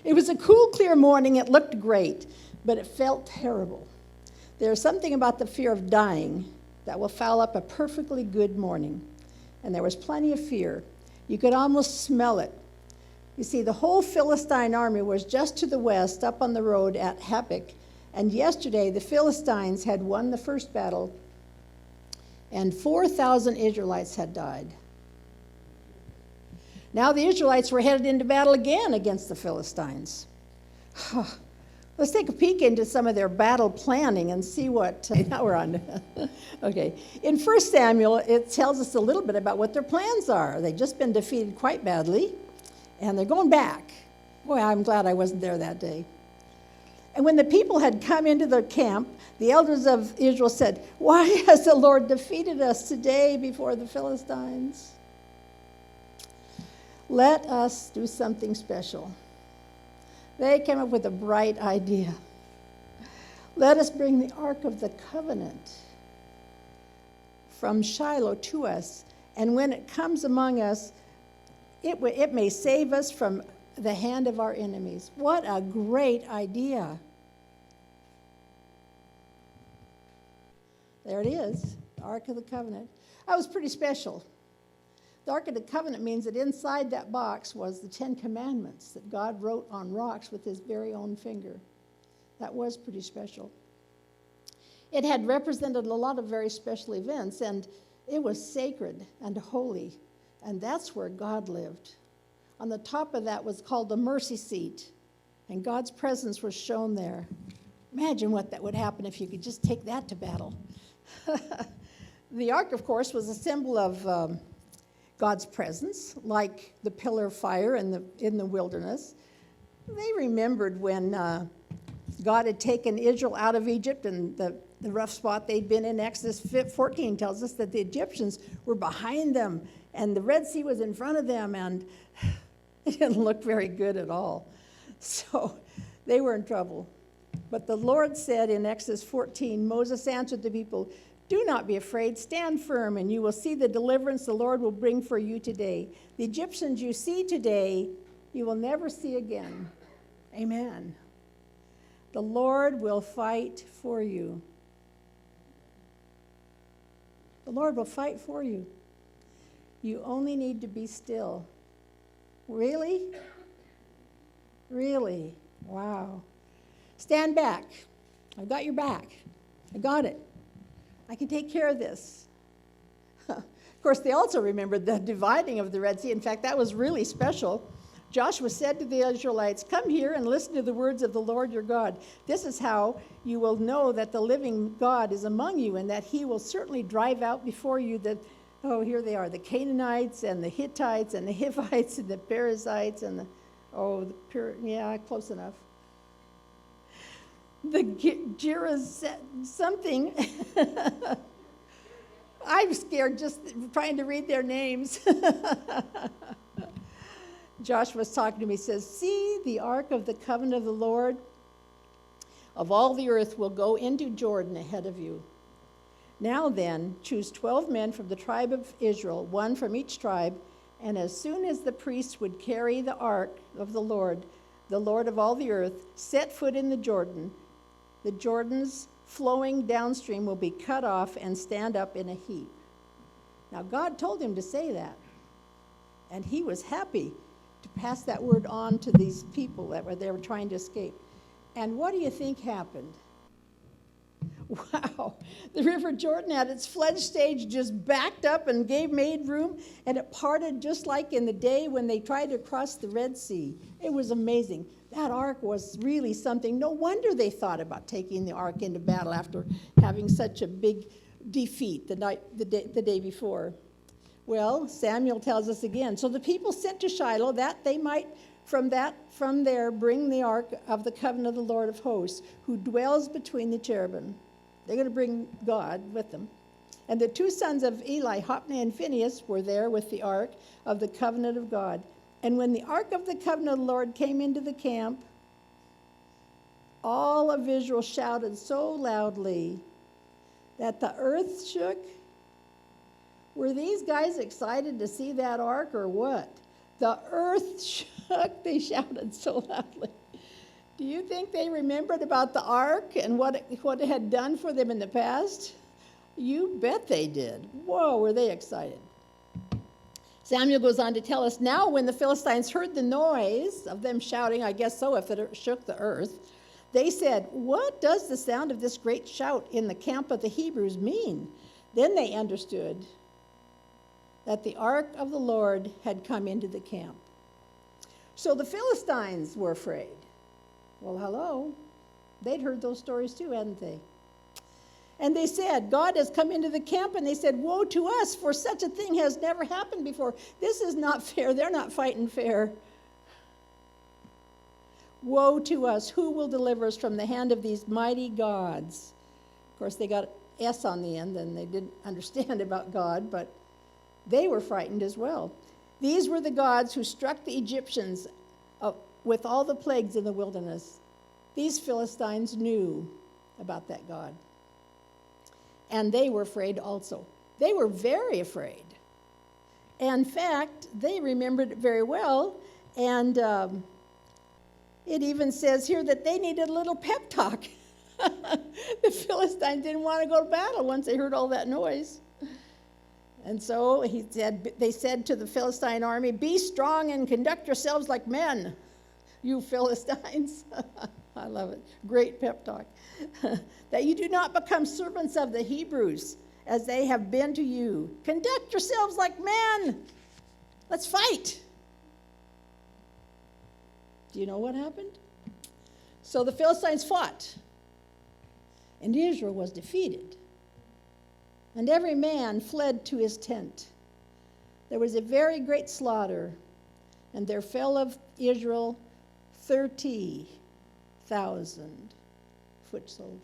It was a cool, clear morning. It looked great, but it felt terrible. There's something about the fear of dying that will foul up a perfectly good morning. And there was plenty of fear. You could almost smell it. You see, the whole Philistine army was just to the west, up on the road at Happik. And yesterday, the Philistines had won the first battle, and 4,000 Israelites had died. Now the Israelites were headed into battle again against the Philistines. Let's take a peek into some of their battle planning and see what, now we're on. Okay, in 1 Samuel, it tells us a little bit about what their plans are. They've just been defeated quite badly, and they're going back. Boy, I'm glad I wasn't there that day. And when the people had come into the camp, the elders of Israel said, "Why has the Lord defeated us today before the Philistines? Let us do something special." They came up with a bright idea. Let us bring the Ark of the Covenant from Shiloh to us, and when it comes among us, it may save us from the hand of our enemies. What a great idea. There it is, the Ark of the Covenant. That was pretty special. The Ark of the Covenant means that inside that box was the 10 Commandments that God wrote on rocks with his very own finger. That was pretty special. It had represented a lot of very special events, and it was sacred and holy, and that's where God lived. On the top of that was called the mercy seat, and God's presence was shown there. Imagine what that would happen if you could just take that to battle. The ark, of course, was a symbol of God's presence, like the pillar of fire in the wilderness. They remembered when God had taken Israel out of Egypt, and the rough spot they'd been in. Exodus 14 tells us that the Egyptians were behind them, and the Red Sea was in front of them, and it didn't look very good at all. So they were in trouble. But the Lord said in Exodus 14, Moses answered the people, "Do not be afraid, stand firm, and you will see the deliverance the Lord will bring for you today. The Egyptians you see today, you will never see again." Amen. The Lord will fight for you. The Lord will fight for you. You only need to be still. Really? Really? Wow. Stand back. I've got your back. I got it. I can take care of this. Of course, they also remembered the dividing of the Red Sea. In fact, that was really special. Joshua said to the Israelites, "Come here and listen to the words of the Lord your God. This is how you will know that the living God is among you, and that he will certainly drive out before you here they are, the Canaanites and the Hittites and the Hivites and the Perizzites and close enough. The something. I'm scared just trying to read their names. Joshua was talking to me, he says, "See, the ark of the covenant of the Lord of all the earth will go into Jordan ahead of you. Now then, choose 12 men from the tribe of Israel, one from each tribe, and as soon as the priests would carry the ark of the Lord of all the earth, set foot in the Jordan's flowing downstream will be cut off and stand up in a heap." Now, God told him to say that, and he was happy to pass that word on to these people they were trying to escape. And what do you think happened? Wow, the River Jordan at its flood stage just backed up and made room, and it parted just like in the day when they tried to cross the Red Sea. It was amazing. That ark was really something. No wonder they thought about taking the ark into battle after having such a big defeat the day before. Well, Samuel tells us again, so the people sent to Shiloh that they might from there bring the ark of the covenant of the Lord of hosts, who dwells between the cherubim. They're going to bring God with them. And the two sons of Eli, Hophni and Phinehas, were there with the ark of the covenant of God. And when the ark of the covenant of the Lord came into the camp, all of Israel shouted so loudly that the earth shook. Were these guys excited to see that ark or what? The earth shook. They shouted so loudly. Do you think they remembered about the ark and what it had done for them in the past? You bet they did. Whoa, were they excited. Samuel goes on to tell us, now when the Philistines heard the noise of them shouting, I guess so if it shook the earth, they said, what does the sound of this great shout in the camp of the Hebrews mean? Then they understood that the ark of the Lord had come into the camp. So the Philistines were afraid. Well, hello. They'd heard those stories too, hadn't they? And they said, God has come into the camp, and they said, woe to us, for such a thing has never happened before. This is not fair. They're not fighting fair. Woe to us. Who will deliver us from the hand of these mighty gods? Of course, they got S on the end, and they didn't understand about God, but they were frightened as well. These were the gods who struck the Egyptians with all the plagues in the wilderness. These Philistines knew about that God. And they were afraid also. They were very afraid. In fact, they remembered it very well. And it even says here that they needed a little pep talk. The Philistines didn't want to go to battle once they heard all that noise. And so they said to the Philistine army, be strong and conduct yourselves like men, you Philistines. I love it. Great pep talk. That you do not become servants of the Hebrews as they have been to you. Conduct yourselves like men. Let's fight. Do you know what happened? So the Philistines fought, and Israel was defeated. And every man fled to his tent. There was a very great slaughter, and there fell of Israel 30,000 foot soldiers.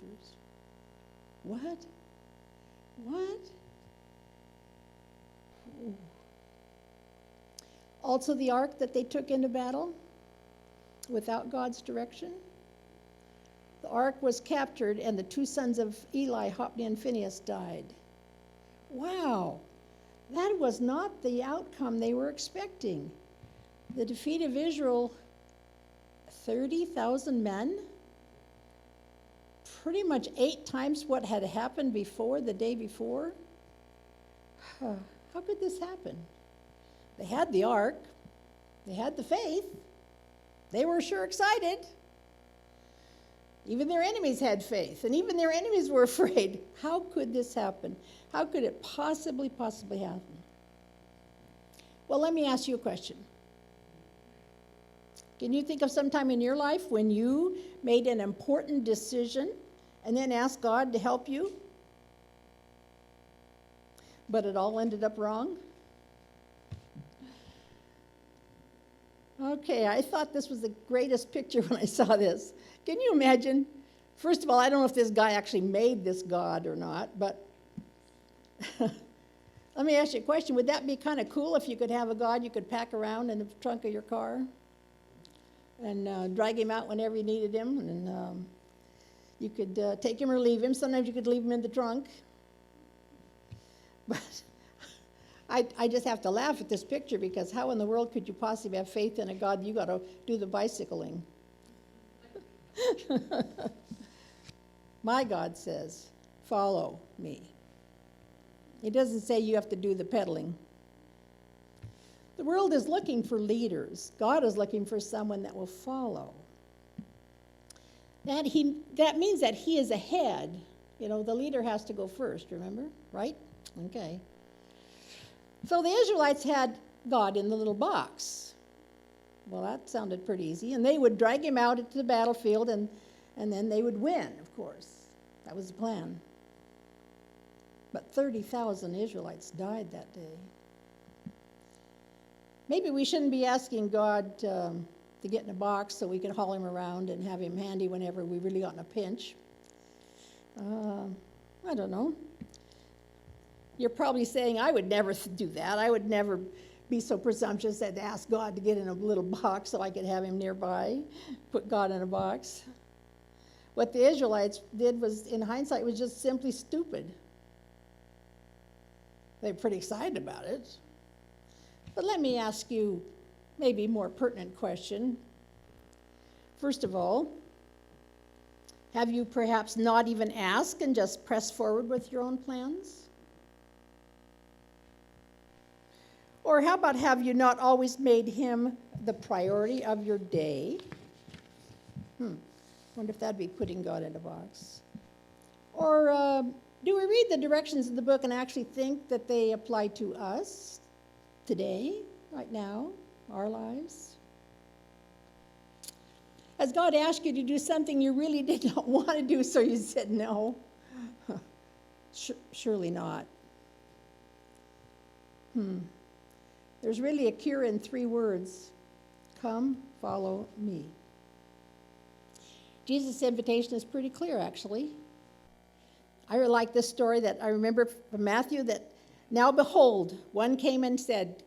What? Ooh. Also the ark that they took into battle without God's direction. The ark was captured, and the two sons of Eli, Hophni and Phinehas, died. Wow, that was not the outcome they were expecting. The defeat of Israel, 30,000 men, pretty much 8 times what had happened before, the day before. How could this happen? They had the ark, they had the faith, they were sure excited. Even their enemies had faith, and even their enemies were afraid. How could this happen? How could it possibly happen? Well, let me ask you a question. Can you think of some time in your life when you made an important decision and then asked God to help you, but it all ended up wrong? Okay, I thought this was the greatest picture when I saw this. Can you imagine? First of all, I don't know if this guy actually made this God or not, but let me ask you a question. Would that be kind of cool if you could have a God you could pack around in the trunk of your car and drag him out whenever you needed him, and you could take him or leave him. Sometimes you could leave him in the trunk. But I just have to laugh at this picture, because how in the world could you possibly have faith in a God you got to do the bicycling? My God says, follow me. He doesn't say you have to do the pedaling. The world is looking for leaders. God is looking for someone that will follow. That means that he is ahead. You know, the leader has to go first, remember? Right? Okay. So the Israelites had God in the little box. Well, that sounded pretty easy. And they would drag him out into the battlefield, and then they would win, of course. That was the plan. But 30,000 Israelites died that day. Maybe we shouldn't be asking God to get in a box so we can haul him around and have him handy whenever we really got in a pinch. I don't know. You're probably saying, I would never do that. I would never be so presumptuous as to ask God to get in a little box so I could have him nearby, put God in a box. What the Israelites did was, in hindsight, was just simply stupid. They were pretty excited about it. But let me ask you, maybe more pertinent question. First of all, have you perhaps not even asked and just pressed forward with your own plans? Or how about have you not always made him the priority of your day? Wonder if that'd be putting God in a box. Or do we read the directions in the book and actually think that they apply to us today, right now, our lives? Has God asked you to do something you really did not want to do, so you said no? Surely not. There's really a cure in 3 words. Come, follow me. Jesus' invitation is pretty clear, actually. I really like this story that I remember from Matthew, that now behold, one came and said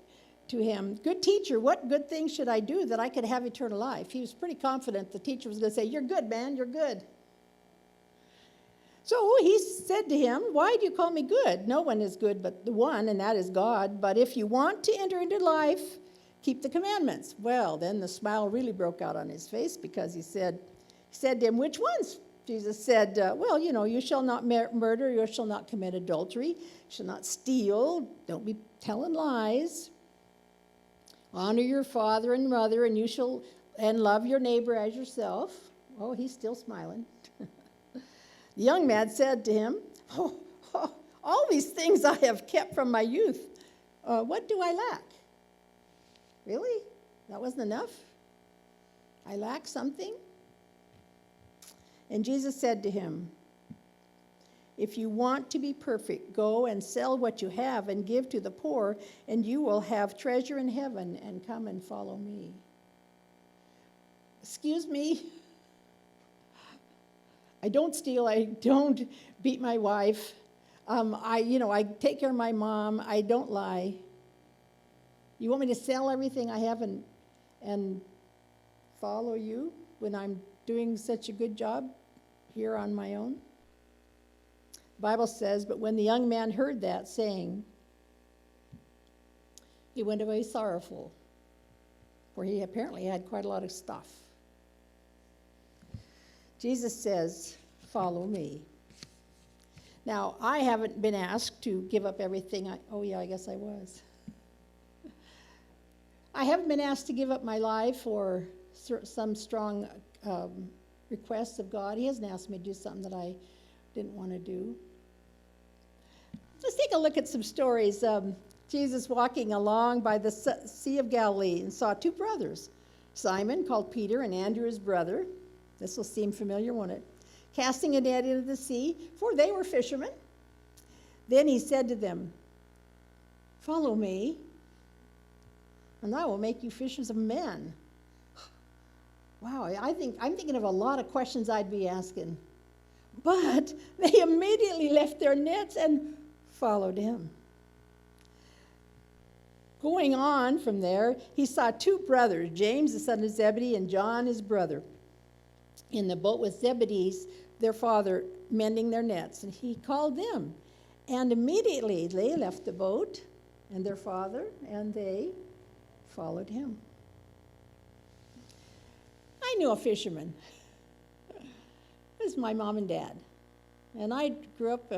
to him, "Good teacher, what good thing should I do that I could have eternal life?" He was pretty confident the teacher was going to say, "You're good, man, you're good." So he said to him, "Why do you call me good? No one is good but the one, and that is God. But if you want to enter into life, keep the commandments." Well, then the smile really broke out on his face, because he said to him, "Which ones?" Jesus said, "Well, you shall not murder, you shall not commit adultery, you shall not steal, don't be telling lies. Honor your father and mother, and love your neighbor as yourself." Oh, he's still smiling. The young man said to him, all these things I have kept from my youth. What do I lack?" Really? That wasn't enough? I lack something? And Jesus said to him, "If you want to be perfect, go and sell what you have and give to the poor, and you will have treasure in heaven, and come and follow me." Excuse me? I don't steal, I don't beat my wife. I take care of my mom, I don't lie. You want me to sell everything I have and follow you when I'm doing such a good job here on my own? The Bible says, but when the young man heard that saying, he went away sorrowful, for he apparently had quite a lot of stuff. Jesus says, "Follow me." Now, I haven't been asked to give up everything. I guess I was. I haven't been asked to give up my life or some strong requests of God. He hasn't asked me to do something that I didn't want to do. Let's take a look at some stories. Jesus walking along by the Sea of Galilee and saw 2 brothers, Simon, called Peter, and Andrew, his brother. This will seem familiar, won't it? Casting a net into the sea, for they were fishermen. Then he said to them, "Follow me, and I will make you fishers of men." Wow, I'm thinking of a lot of questions I'd be asking. But they immediately left their nets and followed him. Going on from there, he saw 2 brothers, James the son of Zebedee and John his brother, in the boat with Zebedee, their father, mending their nets. And he called them. And immediately they left the boat and their father, and they followed him. I knew a fisherman. This is my mom and dad. And I grew up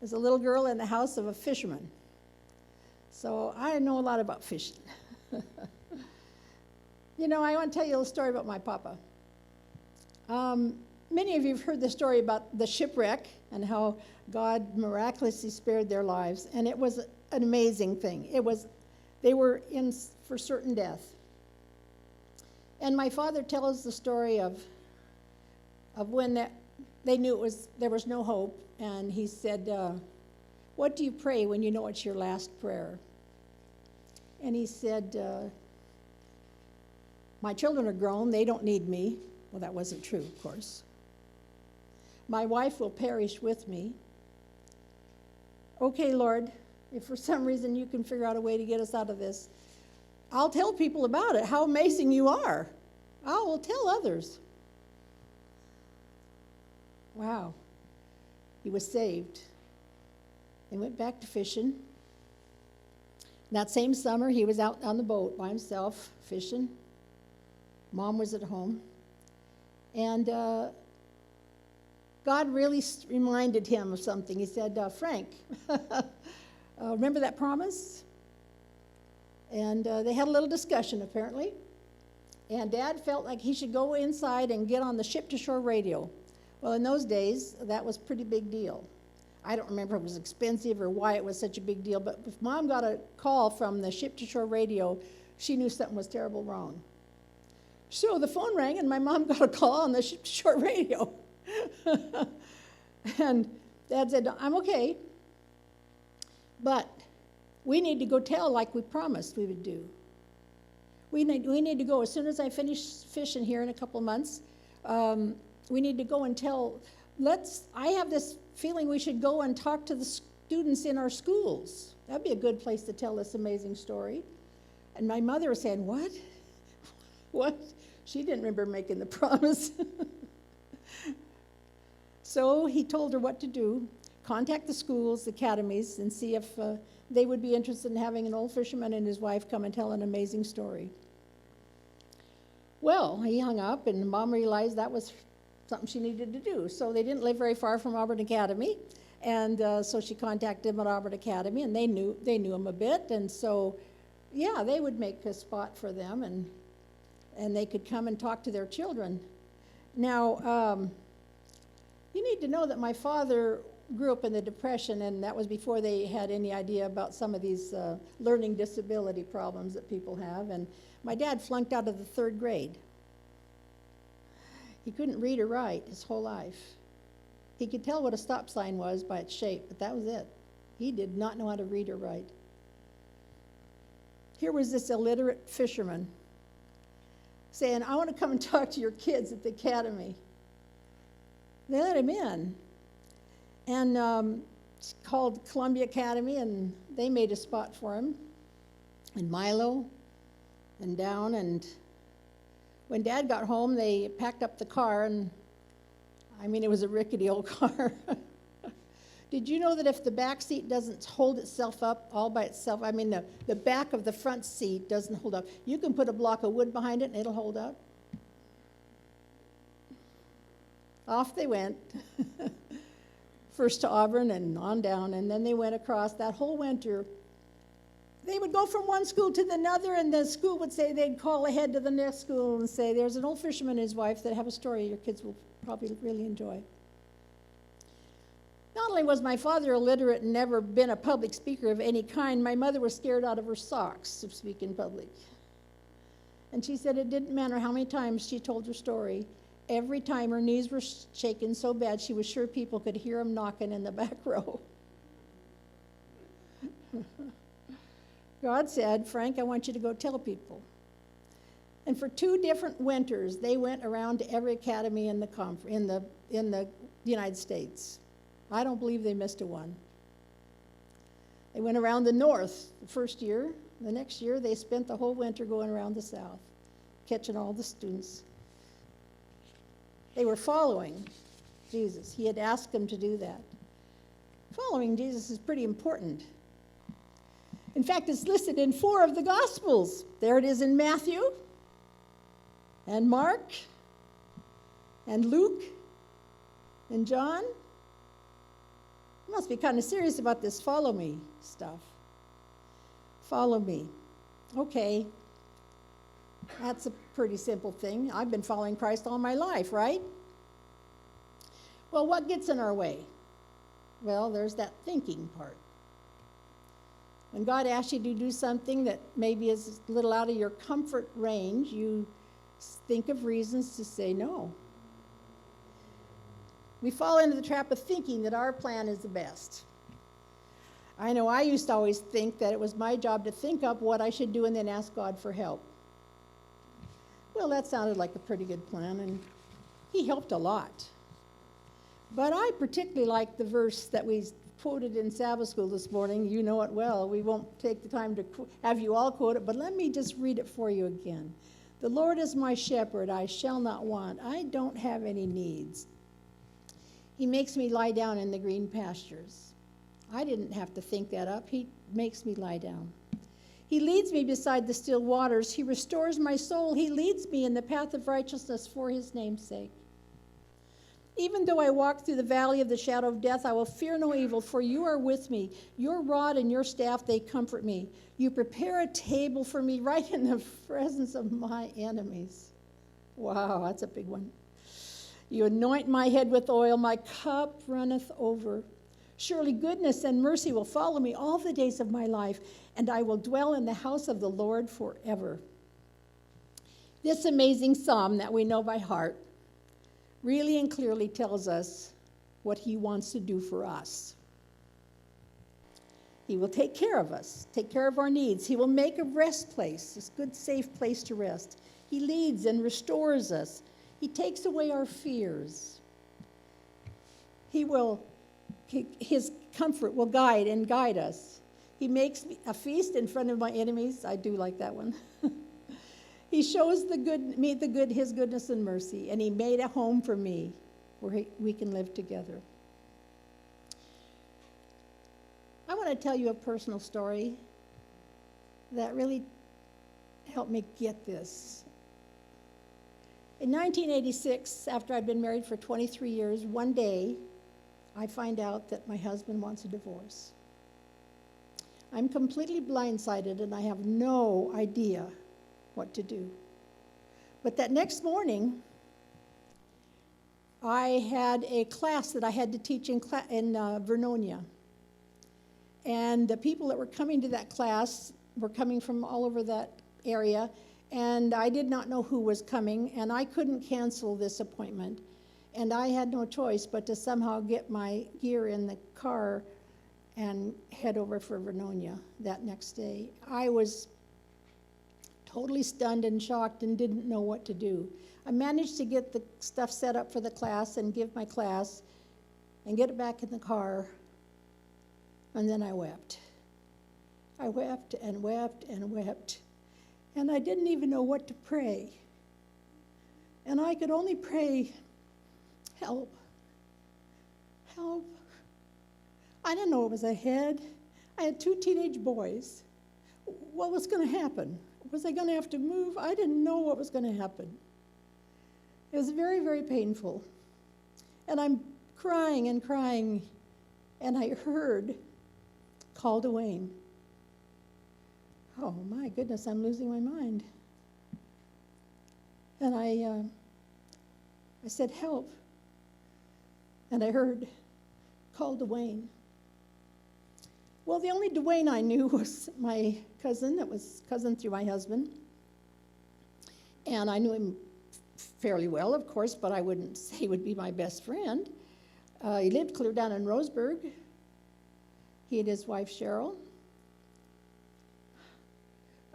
as a little girl in the house of a fisherman. So I know a lot about fishing. I want to tell you a little story about my papa. Many of you have heard the story about the shipwreck and how God miraculously spared their lives, and it was an amazing thing. They were in for certain death. And my father tells the story of when they knew there was no hope, and he said, "What do you pray when you know it's your last prayer?" And he said, "My children are grown, they don't need me." Well, that wasn't true, of course. "My wife will perish with me. Okay, Lord, if for some reason you can figure out a way to get us out of this, I'll tell people about it, how amazing you are. I will tell others." Wow. He was saved. They went back to fishing. That same summer, he was out on the boat by himself, fishing. Mom was at home. And God really reminded him of something. He said, Frank, remember that promise? And they had a little discussion, apparently. And Dad felt like he should go inside and get on the ship-to-shore radio. Well, in those days, that was a pretty big deal. I don't remember if it was expensive or why it was such a big deal, but if Mom got a call from the ship-to-shore radio, she knew something was terrible wrong. So the phone rang, and my mom got a call on the ship-to-shore radio. And Dad said, I'm okay, but we need to go tell like we promised we would do. We need to go. As soon as I finish fishing here in a couple of months, we need to go and tell. I have this feeling we should go and talk to the students in our schools. That'd be a good place to tell this amazing story. And my mother was saying, what? What? She didn't remember making the promise. So he told her what to do. Contact the schools, the academies, and see if they would be interested in having an old fisherman and his wife come and tell an amazing story. Well, he hung up, and Mom realized that was something she needed to do. So they didn't live very far from Auburn Academy, and so she contacted him at Auburn Academy, and they knew him a bit, and so, yeah, they would make a spot for them, and they could come and talk to their children. Now, you need to know that my father grew up in the Depression, and that was before they had any idea about some of these learning disability problems that people have. And my dad flunked out of the 3rd grade. He couldn't read or write his whole life. He could tell what a stop sign was by its shape, but that was it. He did not know how to read or write. Here was this illiterate fisherman saying, I want to come and talk to your kids at the academy. They let him in. And it's called Columbia Academy, and they made a spot for him. And Milo and down. And when Dad got home, they packed up the car, and I mean, it was a rickety old car. Did you know that if the back seat doesn't hold itself up all by itself, I mean, the back of the front seat doesn't hold up, you can put a block of wood behind it and it'll hold up? Off they went, first to Auburn and on down, and then they went across that whole winter. They would go from one school to another, and the school would say they'd call ahead to the next school and say, there's an old fisherman and his wife that have a story your kids will probably really enjoy. Not only was my father illiterate and never been a public speaker of any kind, my mother was scared out of her socks to speak in public. And she said it didn't matter how many times she told her story. Every time her knees were shaking so bad she was sure people could hear them knocking in the back row. God said, Frank, I want you to go tell people. And for 2 different winters, they went around to every academy in the United States. I don't believe they missed a one. They went around the north the first year. The next year, they spent the whole winter going around the south, catching all the students. They were following Jesus. He had asked them to do that. Following Jesus is pretty important. In fact, it's listed in 4 of the Gospels. There it is in Matthew, and Mark, and Luke, and John. You must be kind of serious about this follow me stuff. Follow me. Okay. That's a pretty simple thing. I've been following Christ all my life, right? Well, what gets in our way? Well, there's that thinking part. When God asks you to do something that maybe is a little out of your comfort range, you think of reasons to say no. We fall into the trap of thinking that our plan is the best. I know I used to always think that it was my job to think up what I should do and then ask God for help. Well, that sounded like a pretty good plan, and he helped a lot. But I particularly like the verse that we quoted in Sabbath school this morning. You know it well. We won't take the time to have you all quote it, but let me just read it for you again. The Lord is my shepherd, I shall not want. I don't have any needs. He makes me lie down in the green pastures. I didn't have to think that up. He makes me lie down. He leads me beside the still waters. He restores my soul. He leads me in the path of righteousness for his name's sake. Even though I walk through the valley of the shadow of death, I will fear no evil, for you are with me. Your rod and your staff, they comfort me. You prepare a table for me right in the presence of my enemies. Wow, that's a big one. You anoint my head with oil, my cup runneth over. Surely goodness and mercy will follow me all the days of my life, and I will dwell in the house of the Lord forever. This amazing psalm that we know by heart really and clearly tells us what he wants to do for us. He will take care of us, take care of our needs. He will make a rest place, a good, safe place to rest. He leads and restores us. He takes away our fears. His comfort will guide us. He makes a feast in front of my enemies. I do like that one. He shows his goodness and mercy, and he made a home for me where we can live together. I want to tell you a personal story that really helped me get this. In 1986, after I'd been married for 23 years, one day I find out that my husband wants a divorce. I'm completely blindsided and I have no idea what to do. But that next morning, I had a class that I had to teach in Vernonia. And the people that were coming to that class were coming from all over that area, and I did not know who was coming, and I couldn't cancel this appointment. And I had no choice but to somehow get my gear in the car and head over for Vernonia that next day. I was totally stunned and shocked and didn't know what to do. I managed to get the stuff set up for the class and give my class and get it back in the car, and then I wept. I wept and wept and wept, and I didn't even know what to pray. And I could only pray, help, help. I didn't know what was ahead. I had 2 teenage boys. What was going to happen? Was I going to have to move? I didn't know what was going to happen. It was very, very painful. And I'm crying and crying, and I heard, call to Wayne. Oh my goodness, I'm losing my mind. And I said, help. And I heard, call Dwayne. Well, the only Dwayne I knew was my cousin, that was cousin through my husband. And I knew him fairly well, of course, but I wouldn't say he would be my best friend. He lived clear down in Roseburg. He and his wife, Cheryl.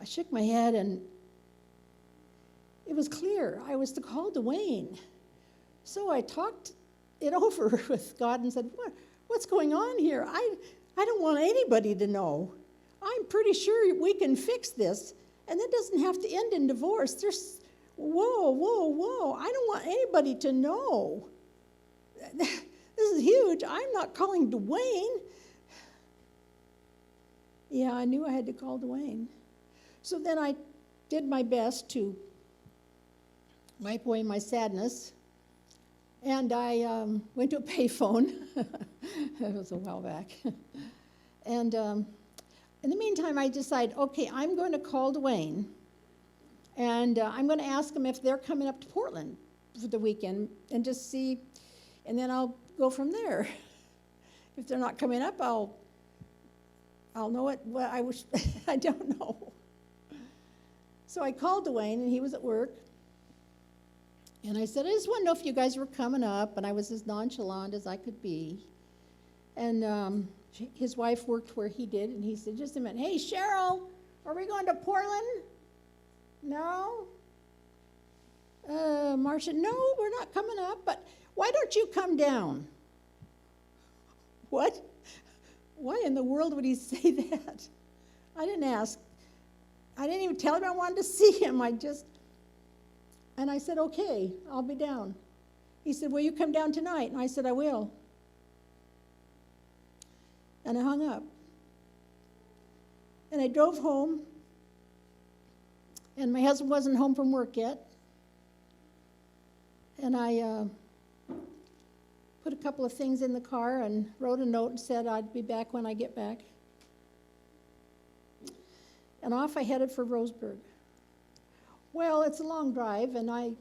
I shook my head, and it was clear I was to call Dwayne. So I talked it over with God and said, what's going on here? I don't want anybody to know. I'm pretty sure we can fix this, and it doesn't have to end in divorce. Whoa. I don't want anybody to know. This is huge. I'm not calling Dwayne. Yeah, I knew I had to call Dwayne. So then I did my best to wipe away my sadness, and I went to a payphone. That was a while back. And in the meantime, I decided, okay, I'm going to call Dwayne, and I'm going to ask them if they're coming up to Portland for the weekend and just see, and then I'll go from there. If they're not coming up, I'll know it. Well, I wish I don't know. So I called Dwayne, and he was at work. And I said, I just want to know if you guys were coming up. And I was as nonchalant as I could be. And his wife worked where he did. And he said, just a minute. Hey, Cheryl, are we going to Portland? No? Marcia, no, we're not coming up. But why don't you come down? What? Why in the world would he say that? I didn't ask. I didn't even tell him I wanted to see him. And I said, okay, I'll be down. He said, will you come down tonight? And I said, I will. And I hung up. And I drove home, And my husband wasn't home from work yet. And I put a couple of things in the car and wrote a note and said I'd be back when I get back. And off I headed for Roseburg. Well, it's a long drive, and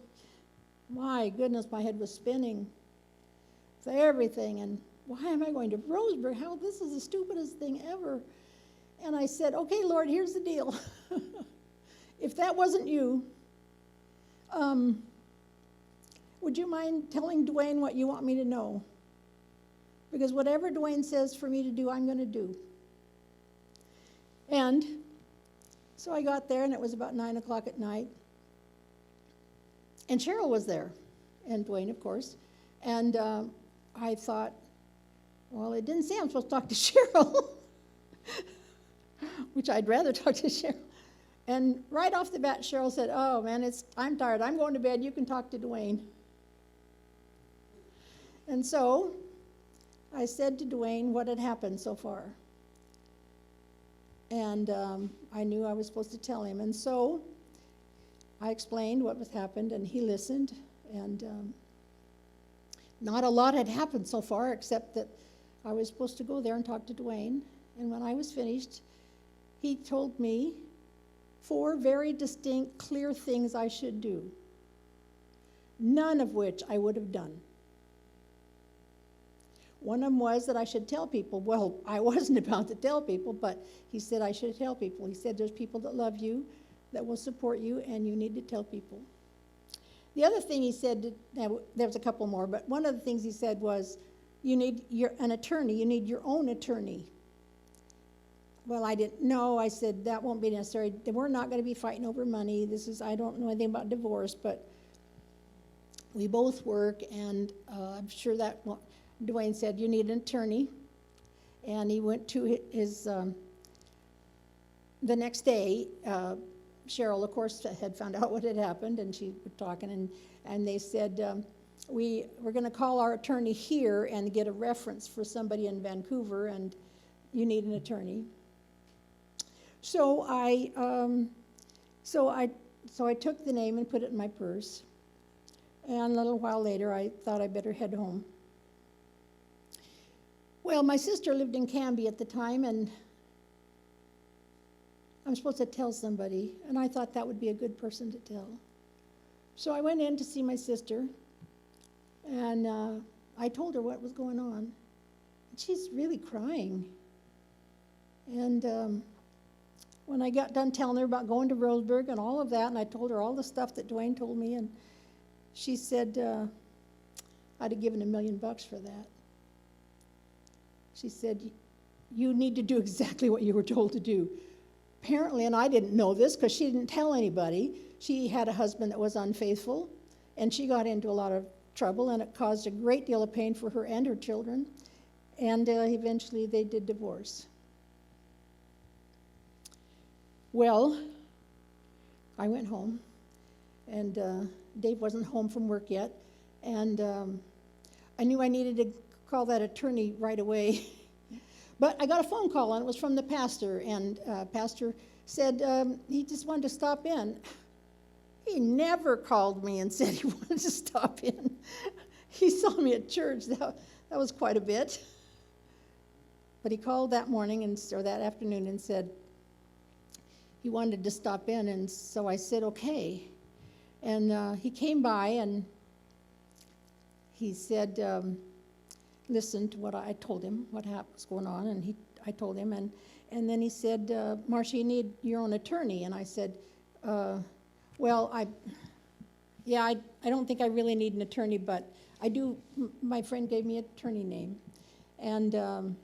my goodness, my head was spinning with everything. And why am I going to Roseburg? How, this is the stupidest thing ever. And I said, okay, Lord, here's the deal. If that wasn't you, would you mind telling Dwayne what you want me to know? Because whatever Dwayne says for me to do, I'm going to do. And so I got there, and it was about 9 o'clock at night. And Cheryl was there, and Dwayne, of course. And I thought, well, it didn't say I'm supposed to talk to Cheryl, which I'd rather talk to Cheryl. And right off the bat, Cheryl said, oh, man, I'm tired. I'm going to bed. You can talk to Dwayne. And so I said to Dwayne what had happened so far. And I knew I was supposed to tell him. And so I explained what was happened, and he listened. And not a lot had happened so far, except that I was supposed to go there and talk to Dwayne. And when I was finished, he told me 4 very distinct, clear things I should do, none of which I would have done. One of them was that I should tell people. Well, I wasn't about to tell people, but he said I should tell people. He said there's people that love you, that will support you, and you need to tell people. The other thing he said, there was a couple more, but one of the things he said was, you need an attorney. You need your own attorney. Well, I didn't know. I said, that won't be necessary. We're not going to be fighting over money. I don't know anything about divorce, but we both work, and I'm sure that, Dwayne said, you need an attorney. And he went to his, the next day, Cheryl, of course, had found out what had happened, and she was talking, and they said, we're going to call our attorney here and get a reference for somebody in Vancouver, and you need an attorney. So I took the name and put it in my purse. And a little while later, I thought I better head home. Well, my sister lived in Canby at the time, and I'm supposed to tell somebody, and I thought that would be a good person to tell. So I went in to see my sister, and I told her what was going on. She's really crying. And when I got done telling her about going to Roseburg and all of that, and I told her all the stuff that Dwayne told me, and she said, I'd have given $1 million for that. She said, you need to do exactly what you were told to do. Apparently, and I didn't know this because she didn't tell anybody, she had a husband that was unfaithful, and she got into a lot of trouble, and it caused a great deal of pain for her and her children, and eventually they did divorce. Well, I went home, and Dave wasn't home from work yet, and I knew I needed to call that attorney right away. But I got a phone call, and it was from the pastor, and pastor said he just wanted to stop in. He never called me and said he wanted to stop in. He saw me at church. That was quite a bit. But he called that morning or that afternoon and said he wanted to stop in, and so I said, okay. And he came by, and he said, listen to what I told him, what was going on, and I told him, and then he said, Marcia, you need your own attorney. And I said, well, I don't think I really need an attorney, but I do. My friend gave me an attorney name. And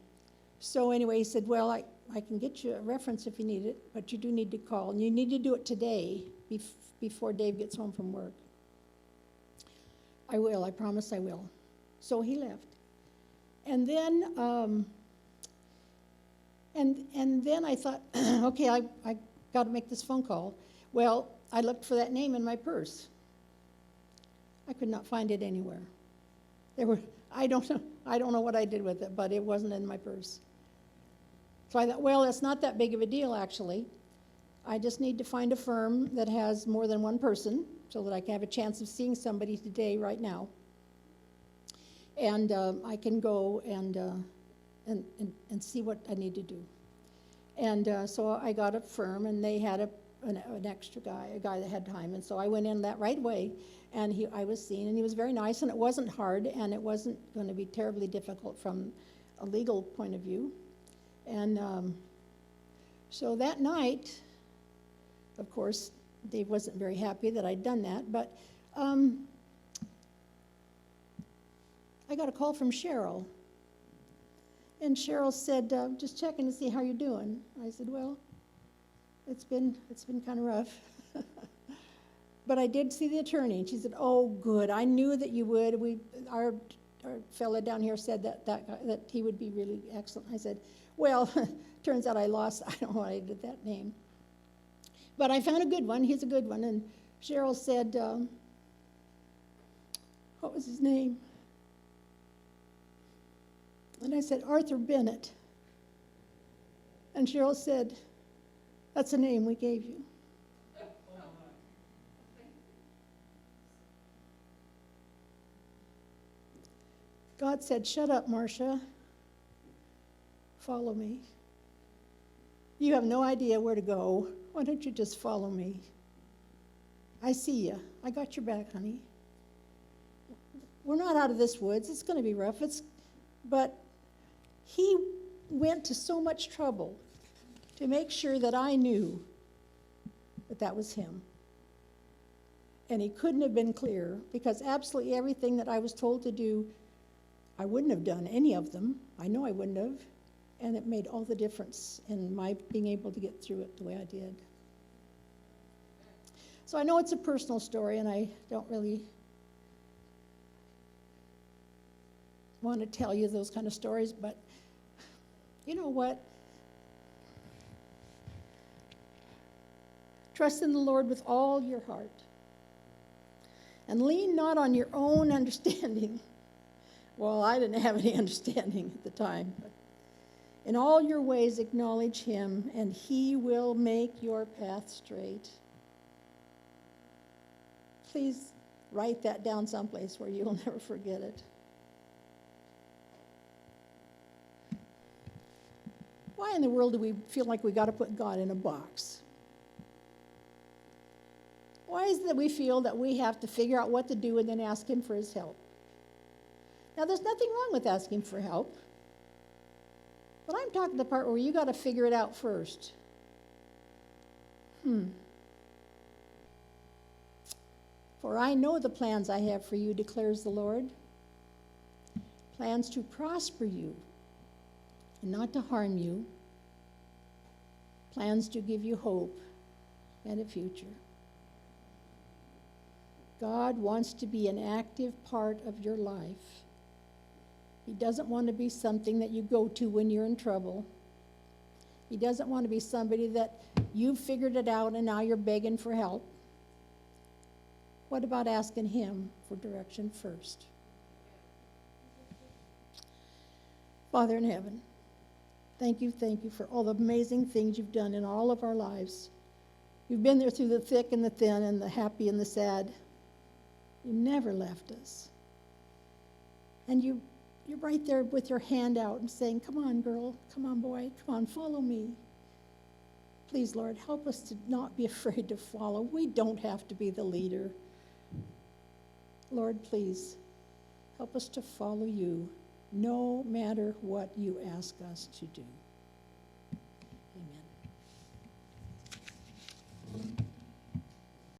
so anyway, he said, well, I can get you a reference if you need it, but you do need to call, and you need to do it today before Dave gets home from work. I will, I promise I will. So he left. And then and then I thought, okay, I got to make this phone call. Well, I looked for that name in my purse. I could not find it anywhere. I don't know what I did with it, but it wasn't in my purse. So I thought, well, it's not that big of a deal, actually. I just need to find a firm that has more than one person so that I can have a chance of seeing somebody today, right now. And I can go and see what I need to do. And so I got a firm, and they had an extra guy, a guy that had time. And so I went in that right away, and I was seen, and he was very nice, and it wasn't hard, and it wasn't going to be terribly difficult from a legal point of view. And so that night, of course, Dave wasn't very happy that I'd done that, but I got a call from Cheryl. And Cheryl said, just checking to see how you're doing. I said, well, it's been kind of rough. But I did see the attorney, and she said, oh, good. I knew that you would. Our fella down here said that he would be really excellent. I said, well, turns out I don't know why I did that name. But I found a good one. He's a good one. And Cheryl said, what was his name? And I said, Arthur Bennett. And Cheryl said, that's the name we gave you. God said, shut up, Marcia. Follow me. You have no idea where to go. Why don't you just follow me? I see you. I got your back, honey. We're not out of this woods. It's going to be rough. But he went to so much trouble to make sure that I knew that that was him. And he couldn't have been clearer, because absolutely everything that I was told to do, I wouldn't have done any of them. I know I wouldn't have. And it made all the difference in my being able to get through it the way I did. So I know it's a personal story, and I don't really want to tell you those kind of stories, but you know what? Trust in the Lord with all your heart, and lean not on your own understanding. Well, I didn't have any understanding at the time. But in all your ways acknowledge him, and he will make your path straight. Please write that down someplace where you'll never forget it. Why in the world do we feel like we got to put God in a box? Why is it that we feel that we have to figure out what to do and then ask him for his help? Now, there's nothing wrong with asking for help. But I'm talking the part where you got to figure it out first. For I know the plans I have for you, declares the Lord. Plans to prosper you and not to harm you. Plans to give you hope and a future. God wants to be an active part of your life. He doesn't want to be something that you go to when you're in trouble. He doesn't want to be somebody that you've figured it out and now you're begging for help. What about asking him for direction first? Father in heaven, thank you for all the amazing things you've done in all of our lives. You've been there through the thick and the thin and the happy and the sad. You never left us. And you're right there with your hand out and saying, come on, girl, come on, boy, come on, follow me. Please, Lord, help us to not be afraid to follow. We don't have to be the leader. Lord, please, help us to follow you no matter what you ask us to do.